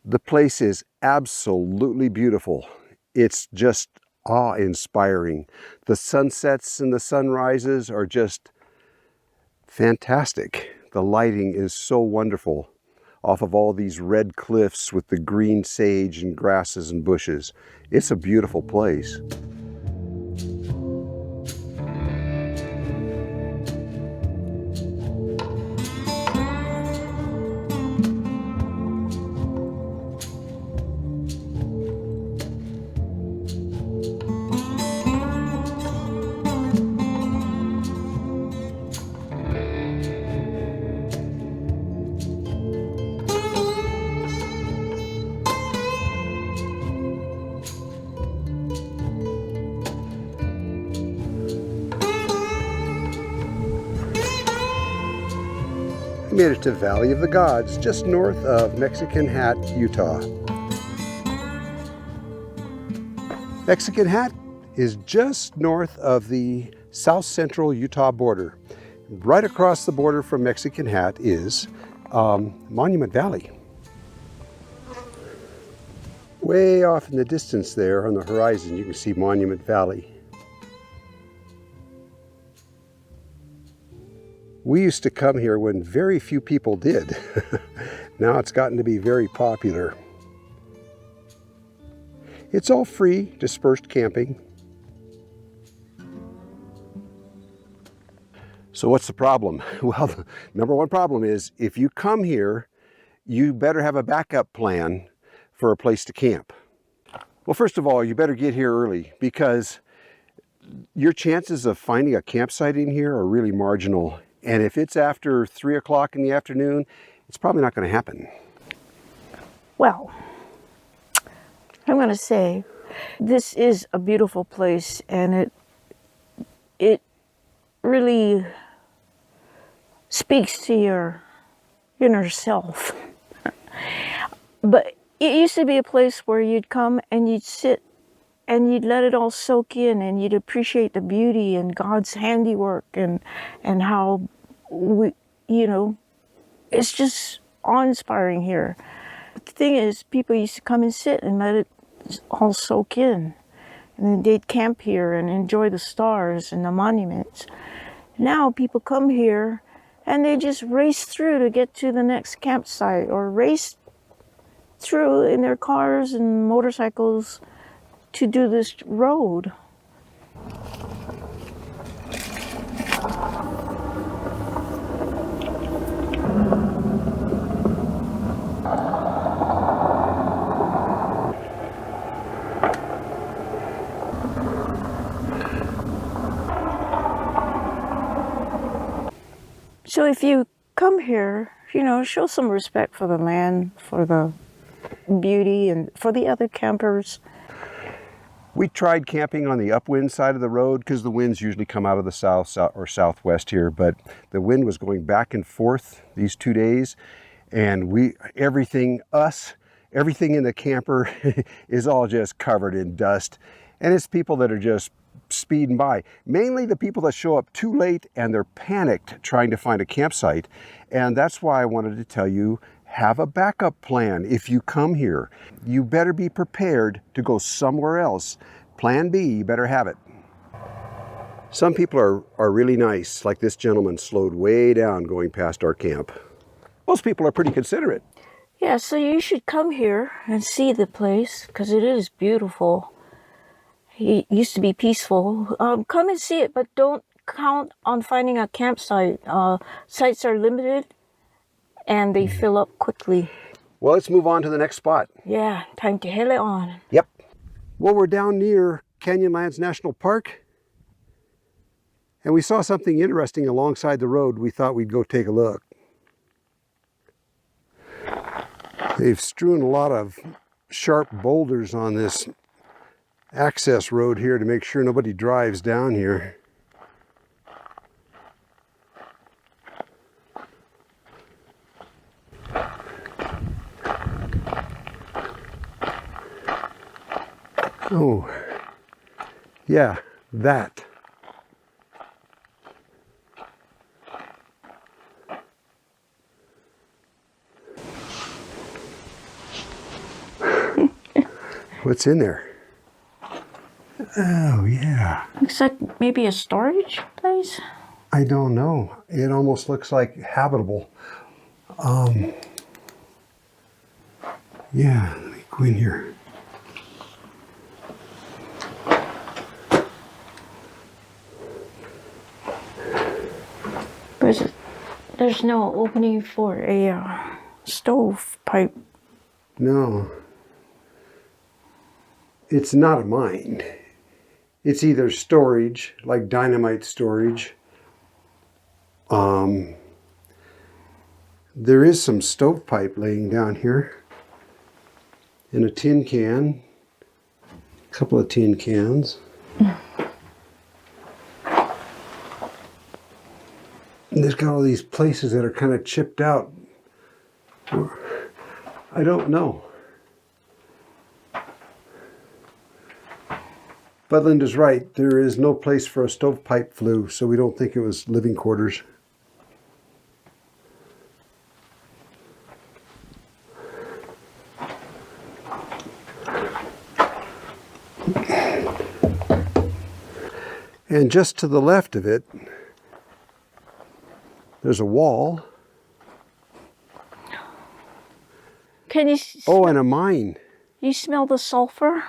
The place is absolutely beautiful. It's just awe-inspiring. The sunsets and the sunrises are just fantastic. The lighting is so wonderful off of all these red cliffs with the green sage and grasses and bushes. It's a beautiful place. We made it to Valley of the Gods, just north of Mexican Hat, Utah. Mexican Hat is just north of the south central Utah border. Right across the border from Mexican Hat is Monument Valley. Way off in the distance there on the horizon, you can see Monument Valley. We used to come here when very few people did. Now it's gotten to be very popular. It's all free, dispersed camping. So what's the problem? Well, the number one problem is if you come here, you better have a backup plan for a place to camp. Well, first of all, you better get here early because your chances of finding a campsite in here are really marginal. And if it's after 3 o'clock in the afternoon, it's probably not going to happen. Well, I'm going to say this is a beautiful place, and it really speaks to your inner self. But it used to be a place where you'd come and you'd sit and you'd let it all soak in, and you'd appreciate the beauty and God's handiwork and how it's just awe-inspiring here. But the thing is, people used to come and sit and let it all soak in. And then they'd camp here and enjoy the stars and the monuments. Now people come here and they just race through to get to the next campsite, or race through in their cars and motorcycles to do this road. So if you come here, show some respect for the land, for the beauty, and for the other campers. We tried camping on the upwind side of the road because the winds usually come out of the south or southwest here, but the wind was going back and forth these 2 days, and everything in the camper is all just covered in dust, and it's people that are just speeding by. Mainly the people that show up too late and they're panicked trying to find a campsite, and that's why I wanted to tell you, have a backup plan. If you come here, you better be prepared to go somewhere else. Plan B, you better have it. Some people are really nice, like this gentleman slowed way down going past our camp. Most people are pretty considerate. Yeah, so you should come here and see the place, because it is beautiful. It used to be peaceful. Come and see it, but don't count on finding a campsite. Sites are limited and they fill up quickly. Well, let's move on to the next spot. Yeah, time to head it on. Yep. Well, we're down near Canyonlands National Park, and we saw something interesting alongside the road. We thought we'd go take a look. They've strewn a lot of sharp boulders on this access road here to make sure nobody drives down here. Oh, yeah, that. What's in there? Oh, yeah. Looks like maybe a storage place. I don't know. It almost looks like habitable. Yeah, let me go in here. But there's no opening for a stove pipe. No. It's not a mine. It's either storage, like dynamite storage. There is some stovepipe laying down here. And a tin can. A couple of tin cans. And there's got all these places that are kind of chipped out. I don't know. But Linda's right. There is no place for a stovepipe flue, so we don't think it was living quarters. And just to the left of it, there's a wall. Can you? Oh, and a mine. You smell the sulfur?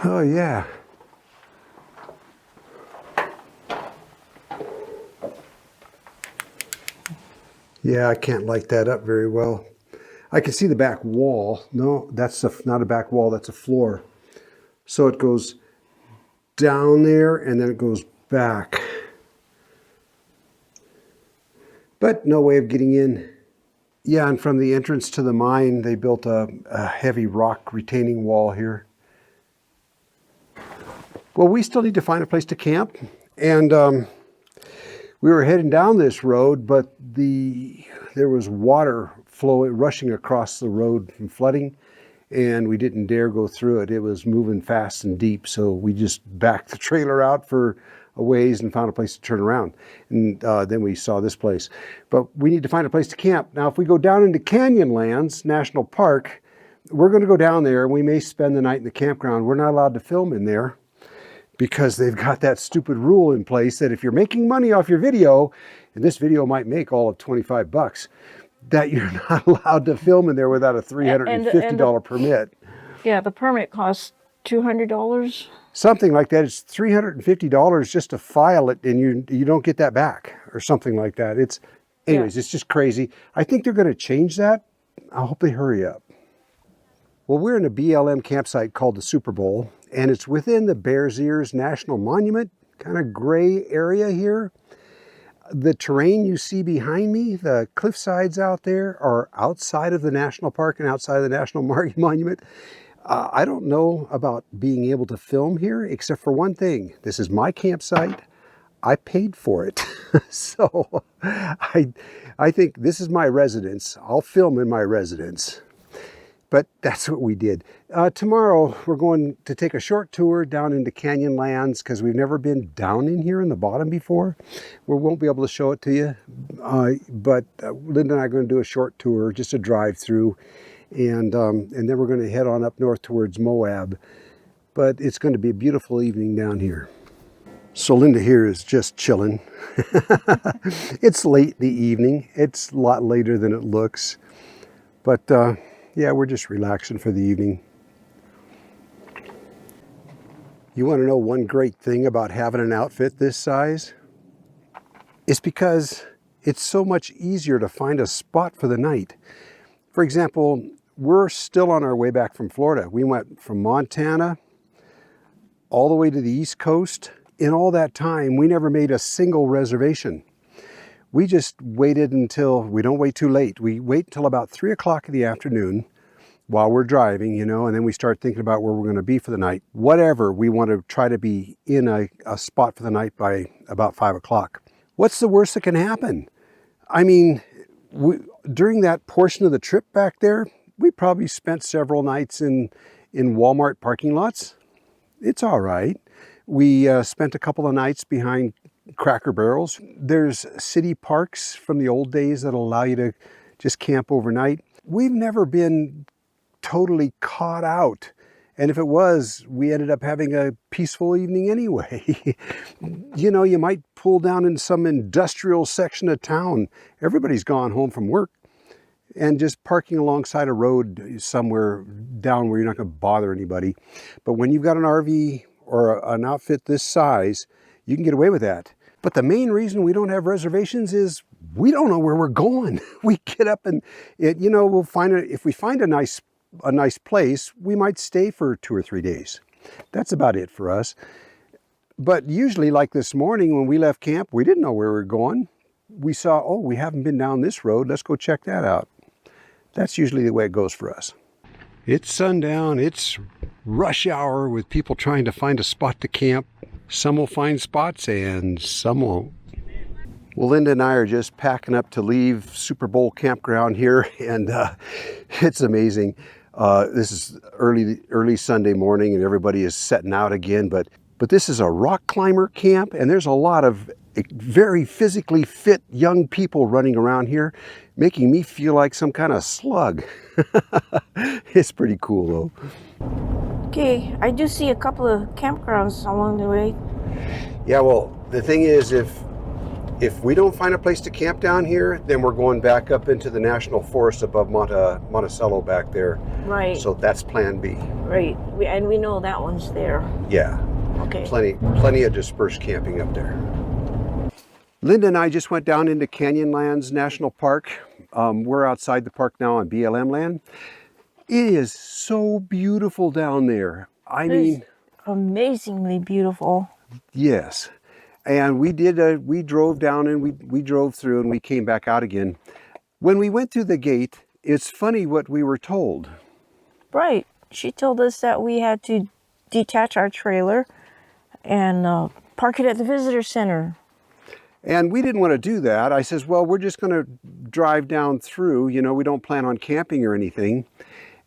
Oh, yeah. Yeah, I can't light that up very well. I can see the back wall. No, that's not a back wall, that's a floor. So it goes down there and then it goes back. But no way of getting in. Yeah, and from the entrance to the mine, they built a heavy rock retaining wall here. Well, we still need to find a place to camp. And we were heading down this road, but there was water rushing across the road from flooding, and we didn't dare go through it. It was moving fast and deep, so we just backed the trailer out for a ways and found a place to turn around. And then we saw this place. But we need to find a place to camp. Now, if we go down into Canyonlands National Park, we're going to go down there, and we may spend the night in the campground. We're not allowed to film in there, because they've got that stupid rule in place that if you're making money off your video, and this video might make all of $25, that you're not allowed to film in there without a $350 permit. Yeah, the permit costs $200. Something like that. It's $350 just to file it, and you don't get that back, or something like that. It's just crazy. I think they're going to change that. I hope they hurry up. Well, we're in a BLM campsite called the Super Bowl, and it's within the Bears Ears National Monument, kind of gray area here. The terrain you see behind me, the cliff sides out there, are outside of the national park and outside of the National Monument. I don't know about being able to film here, except for one thing. This is my campsite. I paid for it. So I think this is my residence. I'll film in my residence. But that's what we did. Tomorrow, we're going to take a short tour down into Canyonlands, because we've never been down in here in the bottom before. We won't be able to show it to you. But Linda and I are going to do a short tour, just a drive through. And then we're going to head on up north towards Moab. But it's going to be a beautiful evening down here. So Linda here is just chilling. It's late in the evening. It's a lot later than it looks. But yeah, we're just relaxing for the evening. You want to know one great thing about having an outfit this size? It's because it's so much easier to find a spot for the night. For example, we're still on our way back from Florida. We went from Montana all the way to the East Coast. In all that time, we never made a single reservation. We just waited until, we don't wait too late. We wait until about 3 o'clock in the afternoon while we're driving, and then we start thinking about where we're going to be for the night. Whatever, we want to try to be in a spot for the night by about 5 o'clock. What's the worst that can happen? I mean, during that portion of the trip back there, we probably spent several nights in Walmart parking lots. It's all right. We spent a couple of nights behind Cracker Barrels. There's city parks from the old days that allow you to just camp overnight. We've never been totally caught out. And if it was, we ended up having a peaceful evening anyway. You know, you might pull down in some industrial section of town. Everybody's gone home from work, and just parking alongside a road somewhere down where you're not going to bother anybody. But when you've got an RV or an outfit this size, you can get away with that. But the main reason we don't have reservations is we don't know where we're going. We get up and, we'll find if we find a nice place, we might stay for 2 or 3 days. That's about it for us. But usually, like this morning when we left camp, we didn't know where we were going. We saw, oh, we haven't been down this road. Let's go check that out. That's usually the way it goes for us. It's sundown. It's rush hour with people trying to find a spot to camp. Some will find spots and some won't. Well, Linda and I are just packing up to leave Super Bowl campground here, and it's amazing. This is early Sunday morning, and everybody is setting out again. But this is a rock climber camp, and there's a lot of very physically fit young people running around here, making me feel like some kind of slug. It's pretty cool, though. Okay, I do see a couple of campgrounds along the way. Yeah, well, the thing is, if we don't find a place to camp down here, then we're going back up into the national forest above Monticello back there. Right. So that's plan B. Right. And we know that one's there. Yeah. Okay. Plenty of dispersed camping up there. Linda and I just went down into Canyonlands National Park. We're outside the park now on BLM land. It is so beautiful down there. I mean, amazingly beautiful. Yes. And we drove down and we drove through and we came back out again. When we went through the gate, it's funny what we were told. Right. She told us that we had to detach our trailer and park it at the visitor center. And we didn't want to do that. I says, well, we're just going to drive down through. We don't plan on camping or anything.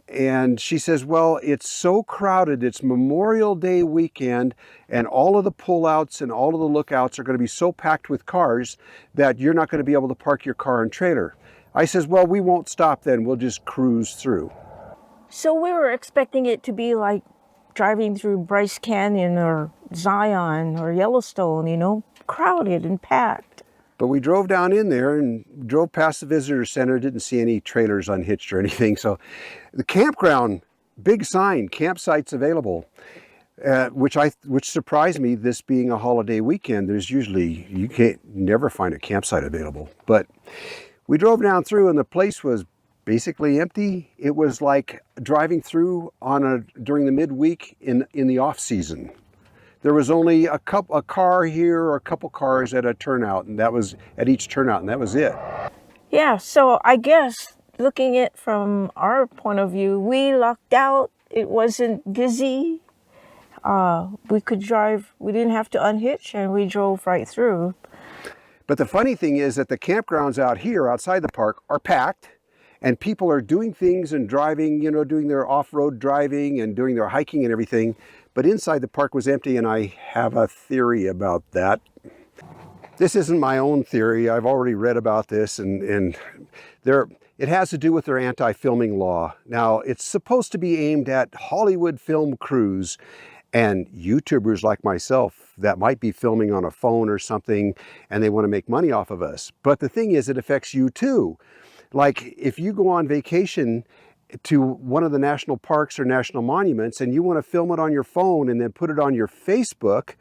And she says, well, it's so crowded. It's Memorial Day weekend, and all of the pullouts and all of the lookouts are going to be so packed with cars that you're not going to be able to park your car and trailer. I says, well, we won't stop then. We'll just cruise through. So we were expecting it to be like driving through Bryce Canyon or Zion or Yellowstone, crowded and packed. But we drove down in there and drove past the visitor center, didn't see any trailers unhitched or anything. So the campground, big sign, campsites available, which surprised me, this being a holiday weekend. There's usually, you can't never find a campsite available. But we drove down through and the place was basically empty. It was like driving through during the midweek in the off season. There was only a car here or a couple cars at a turnout, and that was at each turnout, and that was it. Yeah, so I guess looking at from our point of view, we lucked out. It wasn't busy. We could drive. We didn't have to unhitch, and we drove right through. But the funny thing is that the campgrounds out here outside the park are packed, and people are doing things and driving, doing their off-road driving and doing their hiking and everything. But inside the park was empty, and I have a theory about that. This isn't my own theory. I've already read about this, and it has to do with their anti-filming law. Now, it's supposed to be aimed at Hollywood film crews and YouTubers like myself that might be filming on a phone or something, and they want to make money off of us. But the thing is, it affects you too. Like if you go on vacation to one of the national parks or national monuments and you want to film it on your phone and then put it on your Facebook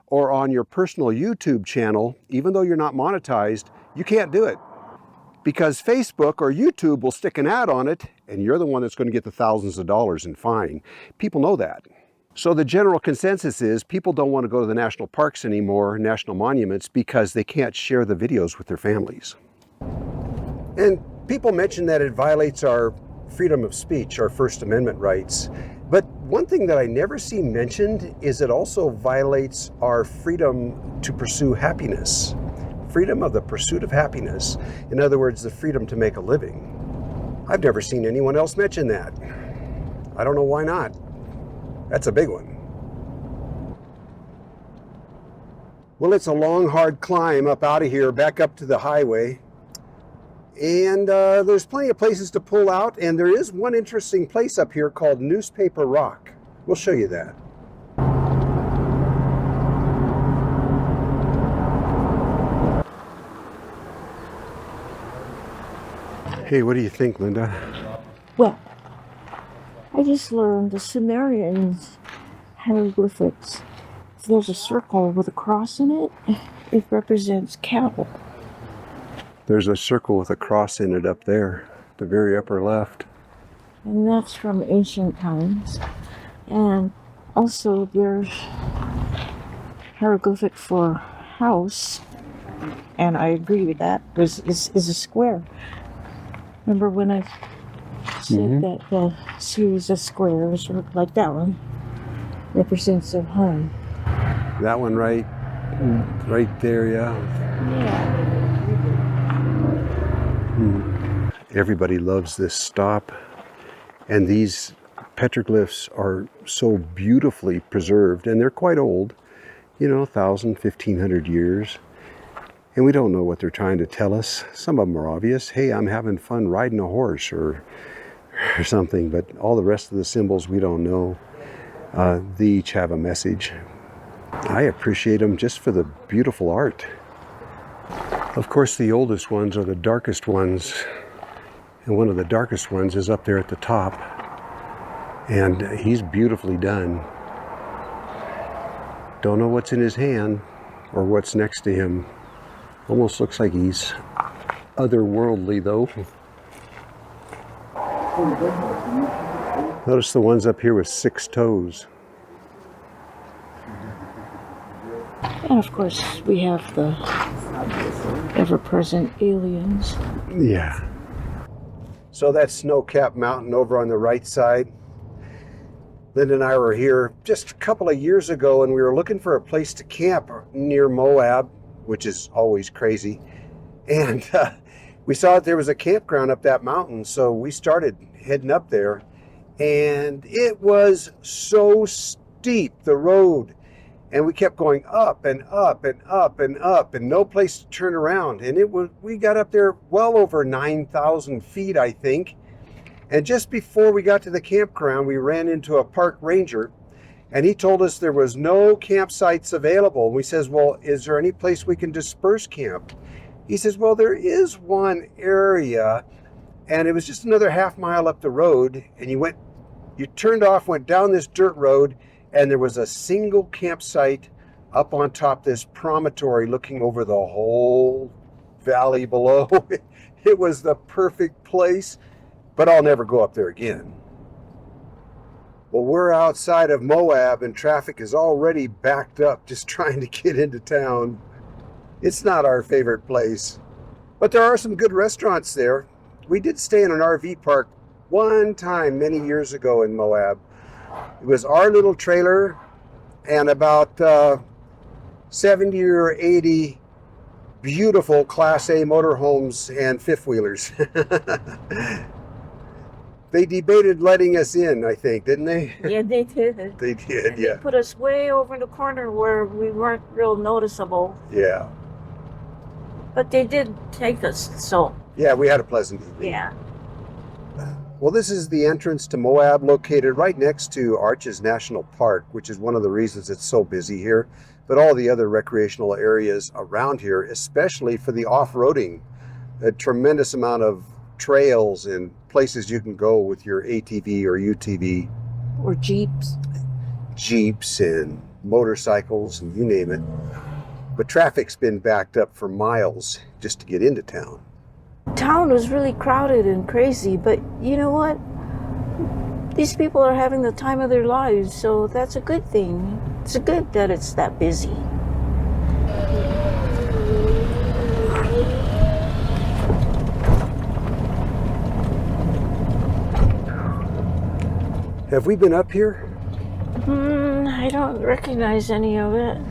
or on your personal YouTube channel, even though you're not monetized, you can't do it. Because Facebook or YouTube will stick an ad on it and you're the one that's going to get the thousands of dollars in fine. People know that. So the general consensus is people don't want to go to the national parks anymore, national monuments, because they can't share the videos with their families. And people mention that it violates our freedom of speech, our First Amendment rights. But one thing that I never see mentioned is it also violates our freedom to pursue happiness. Freedom of the pursuit of happiness. In other words, the freedom to make a living. I've never seen anyone else mention that. I don't know why not. That's a big one. Well, it's a long, hard climb up out of here, back up to the highway. And there's plenty of places to pull out, and there is one interesting place up here called Newspaper Rock. We'll show you that. Hey, what do you think, Linda? Well, I just learned the Sumerians hieroglyphics. If there's a circle with a cross in it, it represents cattle. There's a circle with a cross in it up there, the very upper left. And that's from ancient times. And also there's hieroglyphic for house, and I agree with that, is a square. Remember when I said that the series of squares, or like that one, represents a home? That one right there, yeah. Yeah. Everybody loves this stop, and these petroglyphs are so beautifully preserved, and they're quite old, 1,000, 1,500 years. And we don't know what they're trying to tell us. Some of them are obvious. Hey, I'm having fun riding a horse or something, but all the rest of the symbols we don't know. They each have a message. I appreciate them just for the beautiful art. Of course, the oldest ones are the darkest ones, and one of the darkest ones is up there at the top, and he's beautifully done. Don't know what's in his hand or what's next to him. Almost looks like he's otherworldly, though. Notice the ones up here with 6 toes. And of course, we have the ever-present aliens. Yeah. So that's Snow-Capped Mountain over on the right side. Linda and I were here just a couple of years ago, and we were looking for a place to camp near Moab, which is always crazy. And we saw that there was a campground up that mountain, so we started heading up there. And it was so steep, the road. And we kept going up and up and up and up, and no place to turn around. And we got up there well over 9,000 feet, I think. And just before we got to the campground, we ran into a park ranger, and he told us there was no campsites available. And we says, well, is there any place we can disperse camp? He says, well, there is one area, and it was just another half mile up the road, and you turned off, went down this dirt road, and there was a single campsite up on top this promontory looking over the whole valley below. It was the perfect place, but I'll never go up there again. Well, we're outside of Moab, and traffic is already backed up just trying to get into town. It's not our favorite place, but there are some good restaurants there. We did stay in an RV park one time many years ago in Moab. It was our little trailer and about 70 or 80 beautiful Class A motorhomes and fifth wheelers. They debated letting us in, I think, didn't they? Yeah, they did. They did, yeah. They put us way over in the corner where we weren't real noticeable. Yeah. But they did take us, so. Yeah, we had a pleasant evening. Yeah. Well, this is the entrance to Moab, located right next to Arches National Park, which is one of the reasons it's so busy here, but all the other recreational areas around here, especially for the off-roading. A tremendous amount of trails and places you can go with your ATV or UTV. Or Jeeps. Jeeps and motorcycles and you name it. But traffic's been backed up for miles just to get into town. Town was really crowded and crazy, but you know what? These people are having the time of their lives, so that's a good thing. It's good that it's that busy. Have we been up here? I don't recognize any of it.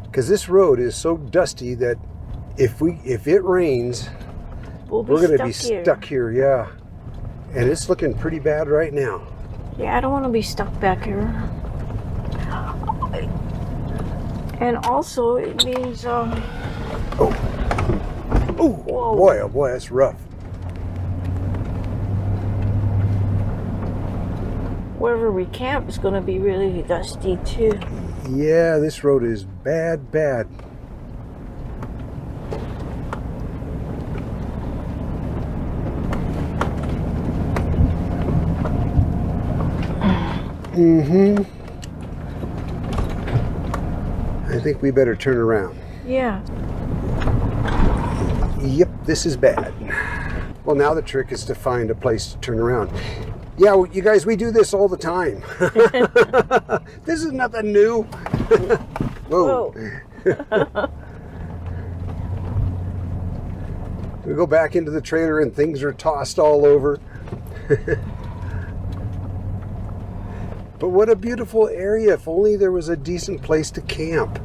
Because this road is so dusty that if it rains, we're going to be stuck here, yeah. And it's looking pretty bad right now. Yeah, I don't want to be stuck back here. And also, it means, Oh, whoa. oh boy, that's rough. Wherever we camp is going to be really dusty too. Yeah, this road is bad, bad. I think we better turn around. Yeah. Yep, this is bad. Well, now the trick is to find a place to turn around. Yeah, well, you guys, we do this all the time. This is nothing new. Whoa. We go back into the trailer and things are tossed all over. But what a beautiful area. If only there was a decent place to camp.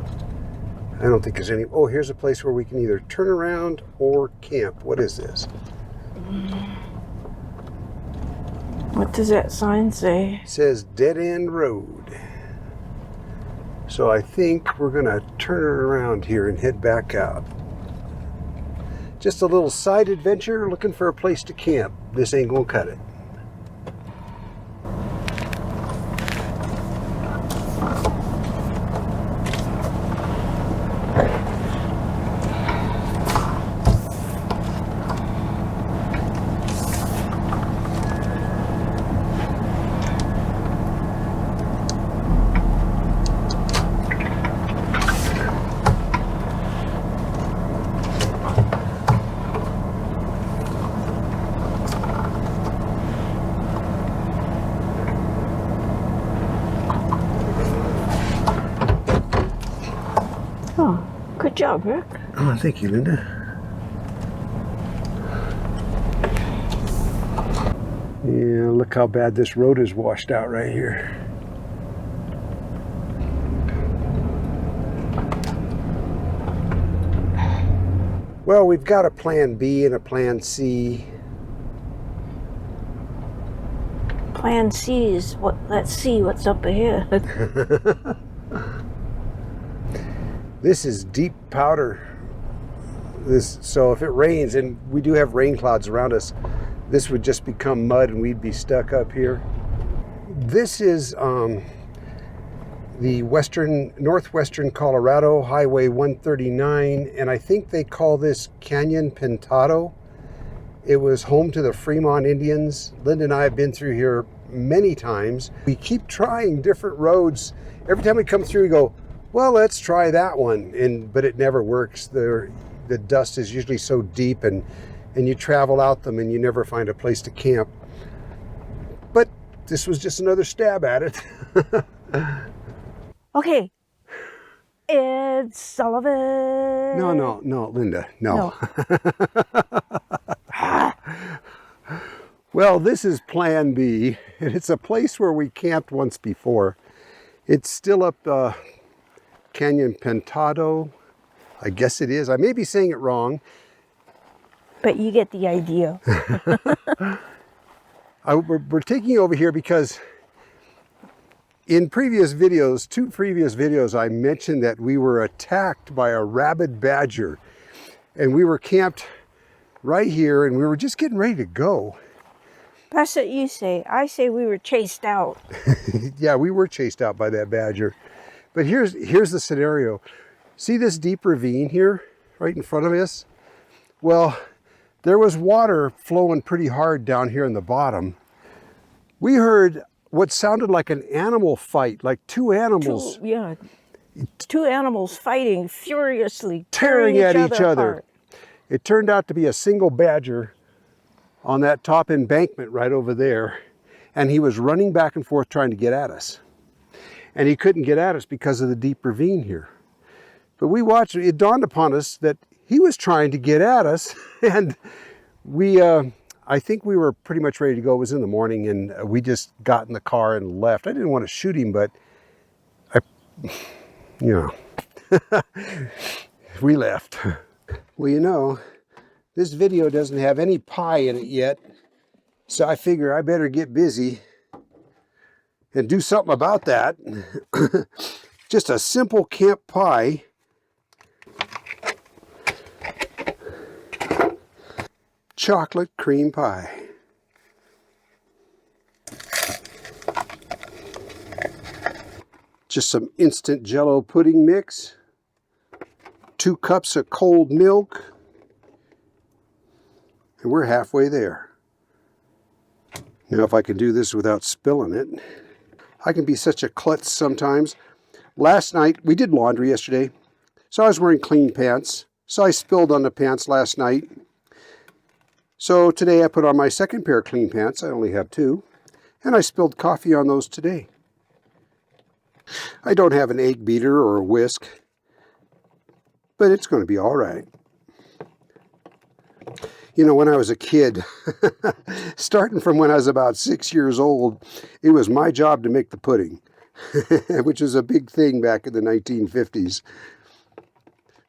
I don't think there's any. Oh, here's a place where we can either turn around or camp. What is this? What does that sign say? It says Dead End Road. So I think we're gonna turn around here and head back out. Just a little side adventure looking for a place to camp. This ain't gonna cut it. Oh, good job, Rick. Oh, thank you, Linda. Yeah, look how bad this road is washed out right here. Well, we've got a plan B and a plan C. Plan C is what? Let's see what's up ahead. This is deep powder. So if it rains, and we do have rain clouds around us, this would just become mud and we'd be stuck up here. This is the northwestern Colorado Highway 139, and I think they call this Canyon Pintado. It was home to the Fremont Indians. Linda and I have been through here many times. We keep trying different roads. Every time we come through, we go, well, let's try that one, but it never works. The dust is usually so deep, and you travel out them and you never find a place to camp. But this was just another stab at it. Okay. It's Sullivan. No, Linda, no. Well, this is Plan B, and it's a place where we camped once before. It's still up Canyon Pintado. I guess it is. I may be saying it wrong. But you get the idea. We're taking you over here because in two previous videos, I mentioned that we were attacked by a rabid badger, and we were camped right here, and we were just getting ready to go. That's what you say. I say we were chased out. Yeah, we were chased out by that badger. But here's the scenario. See this deep ravine here, right in front of us? Well, there was water flowing pretty hard down here in the bottom. We heard what sounded like an animal fight, like two animals. Two animals fighting furiously, tearing at each other. Apart. It turned out to be a single badger on that top embankment right over there, and he was running back and forth trying to get at us. And he couldn't get at us because of the deep ravine here. But we watched, it dawned upon us that he was trying to get at us, and I think we were pretty much ready to go. It was in the morning, and we just got in the car and left. I didn't want to shoot him, but we left. Well, this video doesn't have any pie in it yet, so I figure I better get busy and do something about that. Just a simple camp pie. Chocolate cream pie. Just some instant Jell-O pudding mix. 2 cups of cold milk. And we're halfway there. Now if I can do this without spilling it. I can be such a klutz sometimes. Last night, we did laundry yesterday. So I was wearing clean pants. So I spilled on the pants last night. So today I put on my second pair of clean pants. I only have 2. And I spilled coffee on those today. I don't have an egg beater or a whisk. But it's going to be all right. You know, when I was a kid, starting from when I was about 6 years old, it was my job to make the pudding, which was a big thing back in the 1950s.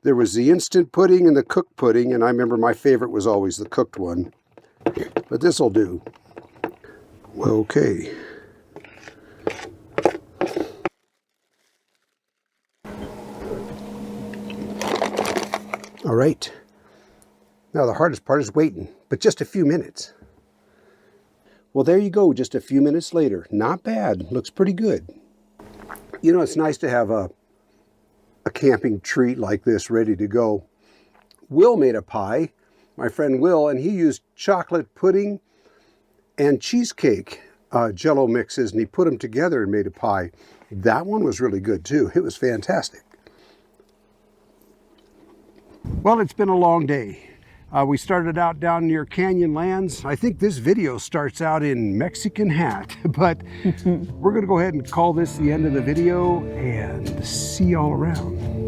There was the instant pudding and the cooked pudding, and I remember my favorite was always the cooked one. But this'll do. Okay. All right. Now the hardest part is waiting, but just a few minutes. Well, there you go, just a few minutes later. Not bad, looks pretty good. You know, it's nice to have a camping treat like this ready to go. Will made a pie, my friend Will, and he used chocolate pudding and cheesecake Jell-O mixes, and he put them together and made a pie. That one was really good too. It was fantastic. Well, it's been a long day. We started out down near Canyonlands. I think this video starts out in Mexican Hat, but we're going to go ahead and call this the end of the video and see you all around.